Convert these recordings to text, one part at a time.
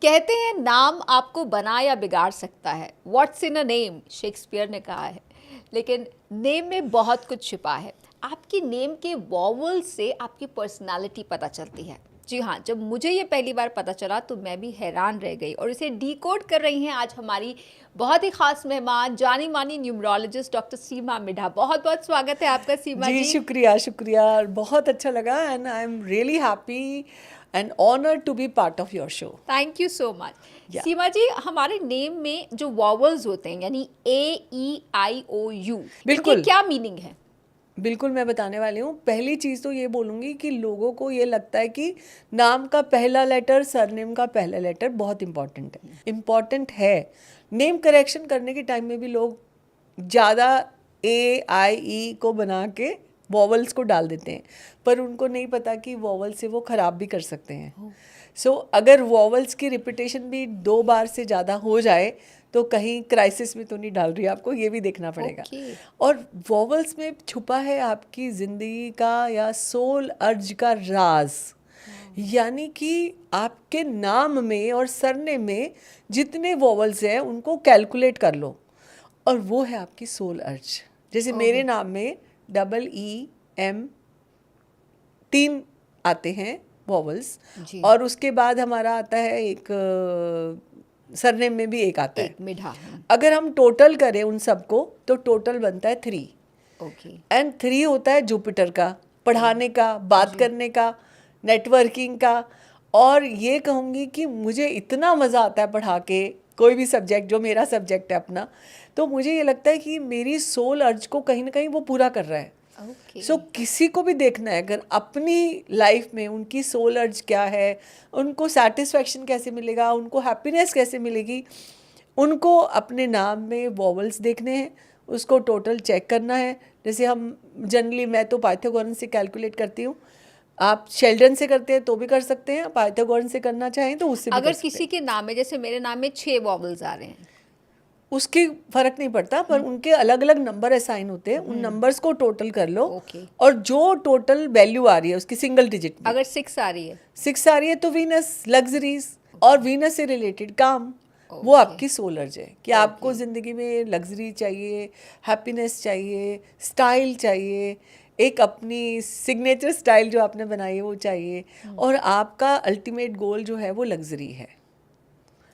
कहते हैं नाम आपको बना या बिगाड़ सकता है। What's in a name, Shakespeare ने कहा है। लेकिन नेम में बहुत कुछ छिपा है। आपकी नेम के वॉवल से आपकी पर्सनालिटी पता चलती है। जी हाँ, जब मुझे ये पहली बार पता चला तो मैं भी हैरान रह गई और इसे डिकोड कर रही हैं आज हमारी बहुत ही खास मेहमान, जानी मानी न्यूमरोलॉजिस्ट डॉक्टर सीमा मिढ़ा। बहुत बहुत स्वागत है आपका सीमा जी जी। शुक्रिया शुक्रिया, बहुत अच्छा लगा and I am really happy and honoured to be part of your show. Thank you so much. या सीमा जी, हमारे नेम में जो वॉवल्स होते हैं यानी AEIOU, इनके बिल्कुल क्या मीनिंग है? बिल्कुल, मैं बताने वाली हूँ। पहली चीज़ तो ये बोलूँगी कि लोगों को ये लगता है कि नाम का पहला लेटर, सरनेम का पहला लेटर बहुत इम्पॉर्टेंट है। इम्पॉर्टेंट है। नेम करेक्शन करने के टाइम में भी लोग ज़्यादा AIE को बना के वॉवल्स को डाल देते हैं, पर उनको नहीं पता कि वॉवल से वो ख़राब भी कर सकते हैं। सो अगर वॉवल्स की रिपीटेशन भी 2 बार से ज़्यादा हो जाए तो कहीं क्राइसिस में तो नहीं डाल रही है, आपको ये भी देखना पड़ेगा। ओके। और वॉवल्स में छुपा है आपकी ज़िंदगी का या सोल अर्ज का राज। यानी कि आपके नाम में और सरनेम में जितने वॉवल्स हैं उनको कैलकुलेट कर लो और वो है आपकी सोल अर्ज। जैसे मेरे नाम में EEM 3 आते हैं वॉवल्स, जी। और उसके बाद हमारा आता है एक सरनेम में भी एक आता है। एक मिढ़ा। अगर हम टोटल करें उन सबको तो टोटल बनता है 3। ओके। एंड 3 होता है जुपिटर का, पढ़ाने का, बात करने का, नेटवर्किंग का। और ये कहूँगी कि मुझे इतना मज़ा आता है पढ़ा के कोई भी सब्जेक्ट, जो मेरा सब्जेक्ट है अपना, तो मुझे ये लगता है कि मेरी सोल अर्ज को कहीं ना कहीं वो पूरा कर रहा है। ओके। सो किसी को भी देखना है अगर अपनी लाइफ में उनकी सोल अर्ज क्या है, उनको सेटिस्फैक्शन कैसे मिलेगा, उनको हैप्पीनेस कैसे मिलेगी, उनको अपने नाम में वॉवल्स देखने हैं, उसको टोटल चेक करना है। जैसे हम जनरली, मैं तो पाइथागोरन से कैलकुलेट करती हूँ, आप शेल्डन से करते हैं तो भी कर सकते हैं, पाइथागोरन से करना चाहें तो उससे भी कर अगर सकते किसी हैं। के नाम में, जैसे मेरे नाम में 6 वॉवल्स आ रहे हैं। उसकी फर्क नहीं पड़ता, पर उनके अलग अलग नंबर असाइन होते हैं, उन नंबर्स को टोटल कर लो। ओके। और जो टोटल वैल्यू आ रही है उसकी सिंगल डिजिट में, अगर 6 आ रही है। 6 आ रही है तो वीनस, लग्जरीज और वीनस से रिलेटेड काम, वो ओके। आपकी सोलर्ज है कि आपको ज़िंदगी में लग्जरी चाहिए, हैप्पीनेस चाहिए, स्टाइल चाहिए, एक अपनी सिग्नेचर स्टाइल जो आपने बनाई है वो चाहिए, और आपका अल्टीमेट गोल जो है वो लग्जरी है।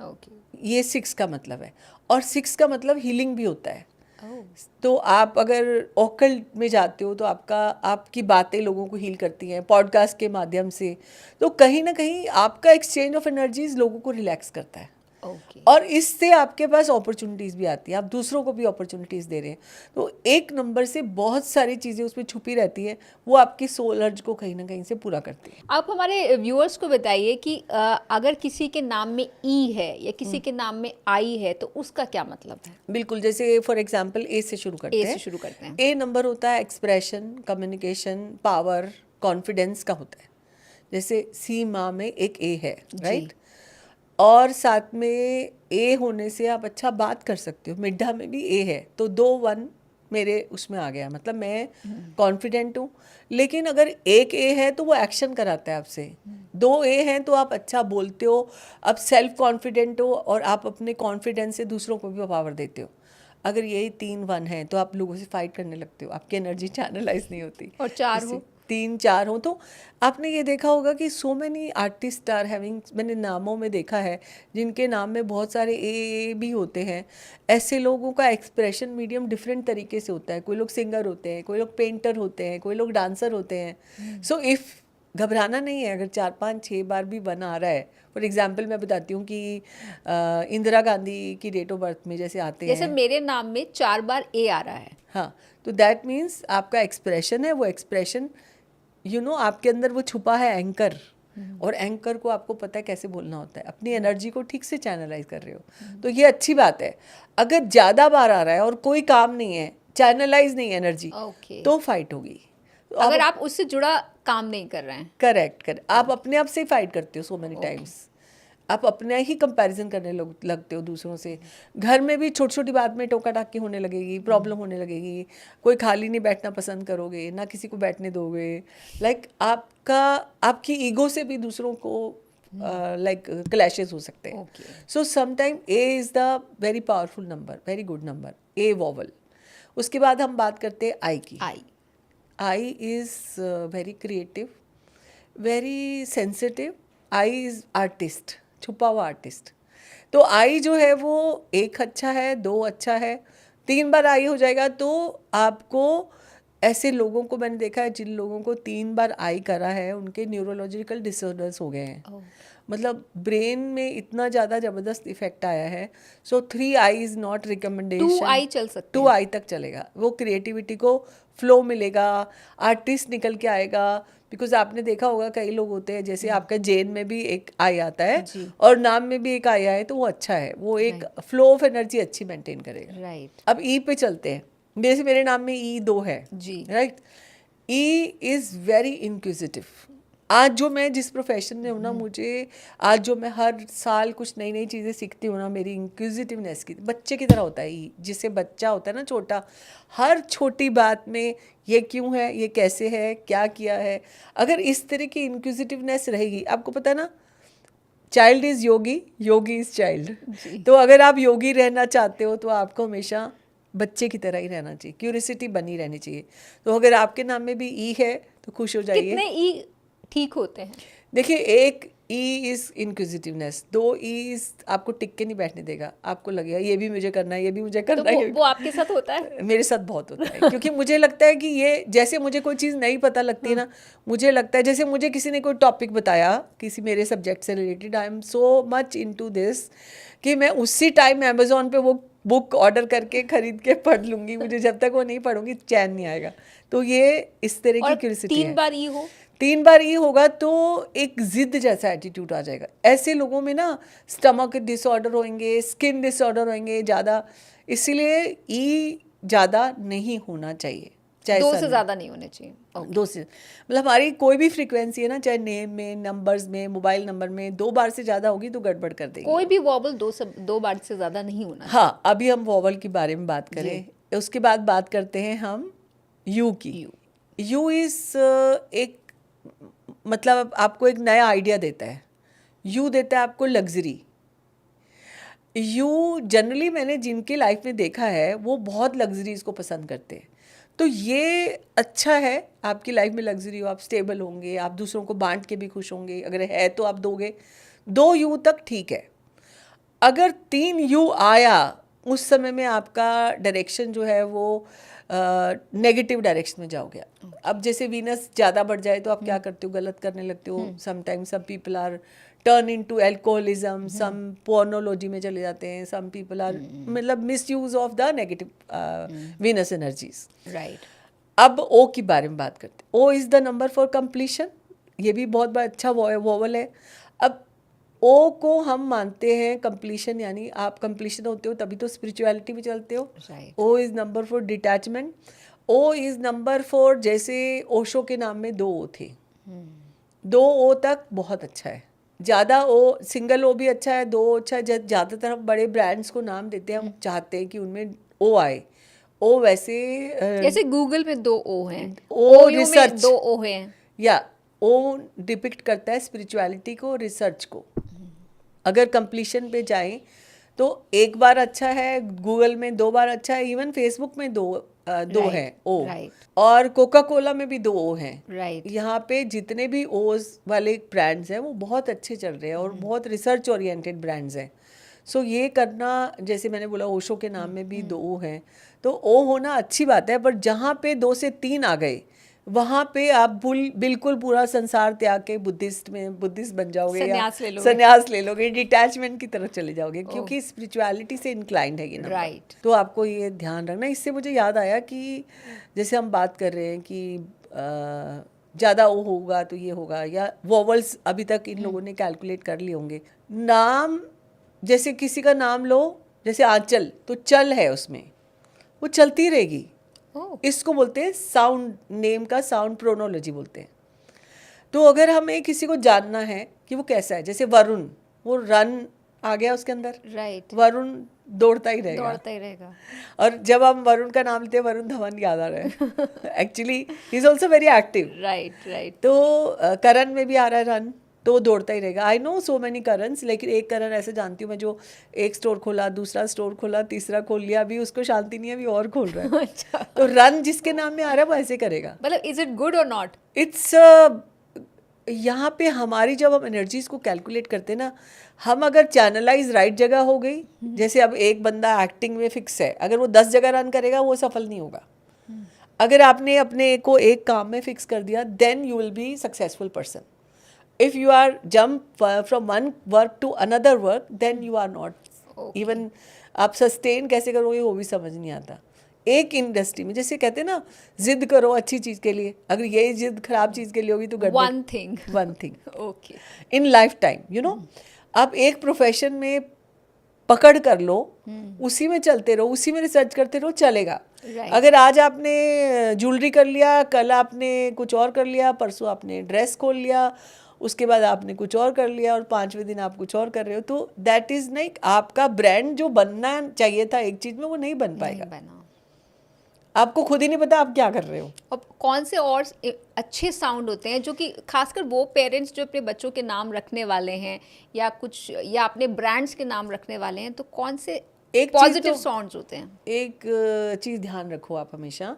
ओके। ये 6 का मतलब है। और 6 का मतलब हीलिंग भी होता है। ओह। तो आप अगर ऑकल्ट में जाते हो तो आपकी बातें लोगों को हील करती हैं पॉडकास्ट के माध्यम से, तो कहीं ना कहीं आपका एक्सचेंज ऑफ एनर्जीज लोगों को रिलैक्स करता है। ओके। और इससे आपके पास अपॉर्चुनिटीज़ भी आती हैं, आप दूसरों को भी अपॉर्चुनिटीज़ दे रहे हैं। तो एक नंबर से बहुत सारी चीज़ें उसमें छुपी रहती हैं, वो आपकी सोल अर्ज को कहीं ना कहीं से पूरा करती है। आप हमारे व्यूअर्स को बताइए कि अगर किसी के नाम में ई है या किसी के नाम में आई है तो उसका क्या मतलब है? बिल्कुल, जैसे फॉर एग्जांपल ए से शुरू ए करते से हैं। शुरू करते हैं। ए नंबर होता है एक्सप्रेशन, कम्युनिकेशन, पावर, कॉन्फिडेंस का होता है। जैसे सीमा में एक ए है, राइट। और साथ में ए होने से आप अच्छा बात कर सकते हो। मिड्ढा में भी ए है तो 2 1 मेरे उसमें आ गया, मतलब मैं कॉन्फिडेंट हूँ। लेकिन अगर एक ए है तो वो एक्शन कराता है आपसे, 2 ए हैं तो आप अच्छा बोलते हो, आप सेल्फ कॉन्फिडेंट हो और आप अपने कॉन्फिडेंस से दूसरों को भी पावर देते हो। अगर यही 3 1 है तो आप लोगों से फाइट करने लगते हो, आपकी एनर्जी चैनलाइज नहीं होती। और 4 इससे हो? 3 4 हो तो आपने ये देखा होगा कि so many artist are having, मैंने नामों में देखा है जिनके नाम में बहुत सारे ए भी होते हैं। ऐसे लोगों का एक्सप्रेशन मीडियम डिफरेंट तरीके से होता है। कोई लोग सिंगर होते हैं, कोई लोग पेंटर होते हैं, कोई लोग डांसर होते हैं। सो इफ़ घबराना नहीं है, अगर 4 5 6 बार भी 1 आ रहा है। फॉर एग्जाम्पल मैं बताती हूँ कि इंदिरा गांधी की डेट ऑफ बर्थ में जैसे आते जैसे हैं, मेरे नाम में 4 बार ए आ रहा है। हाँ, तो दैट मीन्स आपका एक्सप्रेशन है, वो एक्सप्रेशन आपके अंदर वो छुपा है एंकर। और एंकर को आपको पता है कैसे बोलना होता है, अपनी एनर्जी को ठीक से चैनलाइज कर रहे हो, तो ये अच्छी बात है। अगर ज़्यादा बार आ रहा है और कोई काम नहीं है, चैनलाइज नहीं है एनर्जी, ओके। तो फाइट होगी। तो अगर आप उससे जुड़ा काम नहीं कर रहे हैं। करेक्ट, आप अपने आप से फाइट करते हो सो मेनी टाइम्स। आप अपने ही कंपैरिजन करने लगते हो दूसरों से। घर में भी छोटी छोटी बात में टोका टाकी होने लगेगी, प्रॉब्लम होने लगेगी, कोई खाली नहीं बैठना पसंद करोगे, ना किसी को बैठने दोगे। लाइक आपकी ईगो से भी दूसरों को लाइक क्लैशेस हो सकते हैं. Okay. So sometime A is the very powerful number, very good number, A vowel. उसके बाद हम बात करते हैं आई की. I. I is very creative, very sensitive. I is artist, छुपा हुआ आर्टिस्ट. तो आई जो है वो एक अच्छा है, दो अच्छा है, 3 बार आई हो जाएगा तो आपको, ऐसे लोगों को मैंने देखा है जिन लोगों को 3 बार आई करा है उनके न्यूरोलॉजिकल डिसऑर्डर्स हो गए हैं. Oh. मतलब ब्रेन में इतना ज़्यादा ज़बरदस्त इफेक्ट आया है. सो 3 आई इज़ नॉट रिकमेंडेशन. 2 आई चल सकते 2 आई तक चलेगा. वो क्रिएटिविटी को फ्लो मिलेगा, आर्टिस्ट निकल के आएगा. बिकॉज आपने देखा होगा कई लोग होते हैं, जैसे आपका जेन में भी एक आई आता है जी. और नाम में भी एक आई आए तो वो अच्छा है. वो एक फ्लो ऑफ एनर्जी अच्छी मेंटेन करेगा. राइट. अब ई पे चलते हैं. जैसे मेरे नाम में ई 2 है. जी. Right. E is very inquisitive. आज जो मैं जिस प्रोफेशन में हूँ ना, मुझे आज जो मैं हर साल कुछ नई नई चीज़ें सीखती हूँ ना, मेरी इंक्विजिटिवनेस की, बच्चे की तरह होता है ई. जिससे बच्चा होता है ना छोटा, हर छोटी बात में ये क्यों है, ये कैसे है, क्या किया है. अगर इस तरह की इंक्विजिटिवनेस रहेगी, आपको पता है ना, child is Yogi, Yogi is child. तो अगर आप योगी रहना चाहते हो तो आपको हमेशा बच्चे की तरह ही रहना चाहिए, क्यूरियोसिटी बनी रहनी चाहिए. तो अगर आपके नाम में भी ई है तो खुश हो जाइए. कितने ई ठीक होते हैं? देखिए, एक ई इज़ इंक्विजिटिवनेस, 2 ई आपको टिक के नहीं बैठने देगा. आपको लगेगा ये भी मुझे करना है, ये भी मुझे तो करना है. वो आपके साथ होता है? मेरे साथ बहुत होता है. क्योंकि मुझे लगता है कि ये, जैसे मुझे कोई चीज़ नहीं पता लगती है ना, मुझे लगता है जैसे मुझे किसी ने कोई टॉपिक बताया किसी मेरे सब्जेक्ट से related, I am so much into this कि मैं उसी टाइम अमेजोन पे वो बुक ऑर्डर करके खरीद के पढ़ लूँगी. मुझे जब तक वो नहीं पढ़ूंगी चैन नहीं आएगा. तो ये इस तरह की क्यूरियोसिटी है. 3 बार ई हो, 3 बार ये होगा तो एक जिद जैसा एटीट्यूड आ जाएगा. ऐसे लोगों में ना स्टमक डिसऑर्डर होंगे, स्किन डिसऑर्डर होंगे ज़्यादा. इसीलिए ई ज़्यादा नहीं होना चाहिए. चाहे 2 सन से में. ज़्यादा नहीं होने चाहिए. 2 से, मतलब हमारी कोई भी फ्रीक्वेंसी है ना, चाहे नेम में, नंबर्स में, मोबाइल नंबर में, 2 बार से ज़्यादा होगी तो गड़बड़ कर देगी. कोई भी वॉबल 2 बार से ज़्यादा नहीं होना. हाँ, अभी हम वॉवल के बारे में बात करें. उसके बाद बात करते हैं हम यू की. यू इज़ एक, मतलब आपको एक नया आइडिया देता है. यू देता है आपको लग्जरी. यू जनरली मैंने जिनके लाइफ में देखा है वो बहुत लग्जरीज को पसंद करते हैं. तो ये अच्छा है, आपकी लाइफ में लग्जरी हो, आप स्टेबल होंगे, आप दूसरों को बांट के भी खुश होंगे. अगर है तो आप दोगे. 2 यू तक ठीक है. अगर 3 यू आया, उस समय में आपका डायरेक्शन जो है वो नेगेटिव डायरेक्शन में जाओगे. अब जैसे वीनस ज़्यादा बढ़ जाए तो आप क्या करते हो, गलत करने लगते हो. Sometimes some people are turn into alcoholism, some pornology में चले जाते हैं, सम पीपल आर, मतलब misuse of the negative Venus energies. Right. अब ओ के बारे में बात करते हैं. O is the number for completion. ये भी बहुत बड़ा अच्छा वोवल है. अब ओ को हम मानते हैं कंप्लीशन, यानी आप कंप्लीशन होते हो तभी तो स्पिरिचुअलिटी में चलते हो. Right. O is number for detachment. O is number for, जैसे ओशो के नाम में 2 ओ थे, 2 ओ तक बहुत अच्छा है. ज़्यादा ओ, सिंगल ओ भी अच्छा है, 2 ओ अच्छा है. ज़्यादातर हम बड़े ब्रांड्स को नाम देते हैं, हम चाहते हैं कि उनमें ओ आए. ओ वैसे जैसे गूगल में 2 ओ हैं, ओ OU में रिसर्च 2 ओ हैं. या ओ डिपिक्ट करता है स्पिरिचुअलिटी को, रिसर्च को. अगर कंप्लीशन पे जाएं तो एक बार अच्छा है, गूगल में 2 बार अच्छा है, इवन फेसबुक में 2 हैं ओ. और कोका कोला में भी 2 ओ हैं. राइट. यहाँ पे जितने भी ओज वाले ब्रांड्स हैं वो बहुत अच्छे चल रहे हैं और बहुत रिसर्च ओरिएंटेड ब्रांड्स हैं. सो ये करना, जैसे मैंने बोला ओशो के नाम में भी 2 ओ हैं, तो ओ होना अच्छी बात है. पर जहाँ पे 2 से 3 आ गए, वहाँ पे आप बिल्कुल पूरा संसार त्याग के बुद्धिस्ट बन जाओगे, संन्यास ले लोगे, डिटैचमेंट की तरफ चले जाओगे, क्योंकि स्पिरिचुअलिटी से इंक्लाइंड है ये नंबर. राइट. तो आपको ये ध्यान रखना. इससे मुझे याद आया कि जैसे हम बात कर रहे हैं कि ज़्यादा ओ होगा तो ये होगा, या वोवल्स अभी तक इन लोगों ने कैलकुलेट कर लिए होंगे. नाम, जैसे किसी का नाम लो, जैसे आंचल, तो चल है उसमें, वो चलती रहेगी. इसको बोलते हैं साउंड, नेम का साउंड प्रोनोलॉजी बोलते हैं. तो अगर हमें किसी को जानना है कि वो कैसा है, जैसे वरुण, वो रन आ गया उसके अंदर. राइट. वरुण दौड़ता ही रहेगा. और जब हम वरुण का नाम लेते हैं, वरुण धवन याद आ रहा है. Actually he is also very active. Right. तो करण में भी आ रहा है रन. तो वो दौड़ता ही रहेगा। आई नो सो मैनी करन्स, लेकिन एक करण ऐसे जानती हूँ मैं जो एक स्टोर खोला, दूसरा स्टोर खोला, तीसरा खोल लिया, अभी उसको शांति नहीं है, अभी और खोल रहा है। अच्छा, तो रन जिसके नाम में आ रहा है वो ऐसे करेगा। मतलब इज इट गुड और नॉट? इट्स यहाँ पे हमारी जब हम एनर्जीज को कैलकुलेट करते हैं ना, हम अगर चैनलाइज राइट जगह हो गई, जैसे अब एक बंदा एक्टिंग में फिक्स है, अगर वो 10 जगह रन करेगा वो सफल नहीं होगा। अगर आपने अपने को एक काम में फिक्स कर दिया, then you will be successful person. If you are jump from one work to another work, then you are not even, आप सस्टेन कैसे करोगे वो भी समझ नहीं आता। एक इंडस्ट्री में जैसे कहते हैं ना, जिद करो अच्छी चीज के लिए, अगर यही जिद खराब चीज के लिए होगी तो गड़बड़। One thing okay in life time, you know, आप एक प्रोफेशन में पकड़ कर लो, उसी में चलते रहो, उसी में रिसर्च करते रहो, चलेगा। Right. अगर आज आपने ज्वेलरी कर लिया, कल आपने कुछ और कर लिया, परसों आपने ड्रेस खोल लिया, उसके बाद आपने कुछ और कर लिया, और 5वें दिन आप कुछ और कर रहे हो, तो दैट इज लाइक आपका ब्रांड जो बनना चाहिए था एक चीज में, वो नहीं बन पाएगा। बना। आपको खुद ही नहीं पता आप क्या कर रहे हो। और कौन से और अच्छे साउंड होते हैं जो कि खासकर वो पेरेंट्स जो अपने बच्चों के नाम रखने वाले हैं या कुछ, या अपने ब्रांड्स के नाम रखने वाले हैं, तो कौन से एक चीज़ पॉजिटिव तो- साउंड्स होते हैं? एक चीज़ ध्यान रखो आप हमेशा,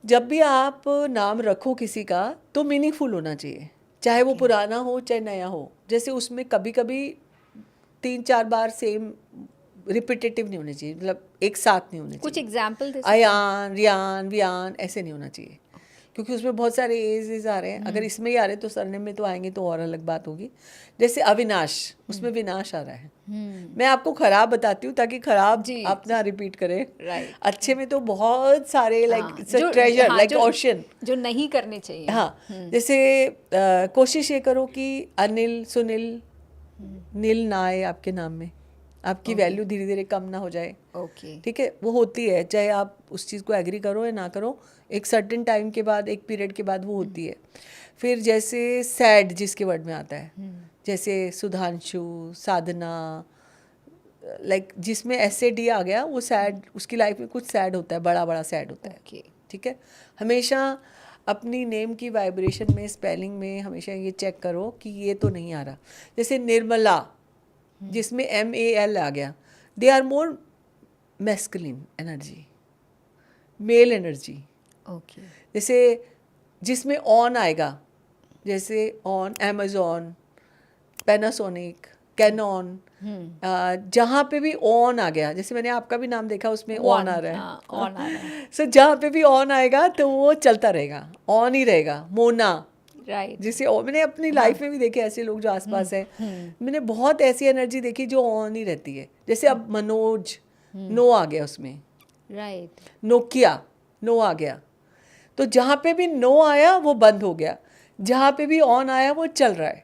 जब भी आप नाम रखो किसी का तो मीनिंगफुल होना चाहिए, चाहे वो पुराना हो चाहे नया हो। जैसे उसमें कभी कभी 3-4 बार सेम रिपीटेटिव नहीं होने चाहिए, मतलब एक साथ नहीं होने कुछ चाहिए। एग्जाम्पल दे सकते हैं? अयान, रियान, वियान ऐसे नहीं होना चाहिए, क्योंकि उसमें बहुत सारे एज आ रहे हैं। अगर इसमें ही आ रहे हैं तो सरनेम में तो आएंगे तो और अलग बात होगी। जैसे अविनाश, उसमें विनाश आ रहा है। मैं आपको खराब बताती हूँ ताकि खराब जी। आप ना रिपीट करें। Right. अच्छे में तो बहुत सारे, लाइक हाँ, it's a treasure, like ocean. जो नहीं करने चाहिए। हाँ, जैसे कोशिश ये करो कि अनिल, सुनील, नील ना आए आपके नाम में, आपकी वैल्यू धीरे धीरे कम ना हो जाए। ओके ठीक है, वो होती है, चाहे आप उस चीज़ को एग्री करो या ना करो, एक सर्टेन टाइम के बाद, एक पीरियड के बाद वो होती है। फिर जैसे सैड जिसके वर्ड में आता है, जैसे सुधांशु, साधना, लाइक जिसमें SAD आ गया, वो सैड, उसकी लाइफ में कुछ सैड होता है, बड़ा बड़ा सैड होता है। ओके ठीक है, हमेशा अपनी नेम की वाइब्रेशन में, स्पेलिंग में हमेशा ये चेक करो कि ये तो नहीं आ रहा। जैसे निर्मला, जिसमें MAL आ गया, they are more masculine energy, male energy. Okay जैसे जिसमें ऑन आएगा, जैसे ऑन, अमेजोन, पैनासोनिक, कैनॉन, जहाँ पे भी ऑन आ गया, जैसे मैंने आपका भी नाम देखा उसमें ऑन आ रहा है, ऑन आ रहा है, सो जहाँ पे भी ऑन आएगा तो वो चलता रहेगा, ऑन ही रहेगा। मोना, राइट। जिसे मैंने अपनी लाइफ में भी देखे ऐसे लोग जो आसपास हैं, मैंने बहुत ऐसी एनर्जी देखी जो ऑन ही रहती है। जैसे अब मनोज, नो आ गया उसमें, राइट नोकिया, नो आ गया, तो जहाँ पे भी नो आया वो बंद हो गया, जहाँ पे भी ऑन आया वो चल रहा है।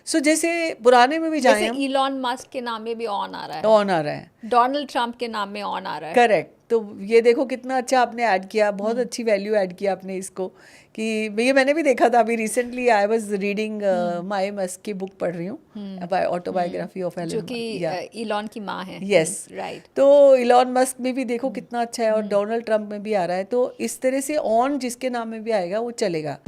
सो जैसे पुराने में भी जाए जैसे हम, इलॉन मस्क के नाम में भी ऑन आ रहा है, ऑन आ रहा है, डोनाल्ड ट्रंप के नाम में ऑन आ रहा है। करेक्ट। तो ये देखो कितना अच्छा आपने ऐड किया, बहुत अच्छी वैल्यू ऐड किया आपने इसको, कि ये मैंने भी देखा था अभी recently. I was reading my Musk की बुक पढ़ रही हूँ, ऑटोबायोग्राफी ऑफ जो कि इलॉन की माँ है। Yes, right. तो इलॉन मस्क में भी देखो कितना अच्छा है, और डोनाल्ड ट्रंप में भी आ रहा है। तो इस तरह से ऑन जिसके नाम में भी आएगा वो चलेगा।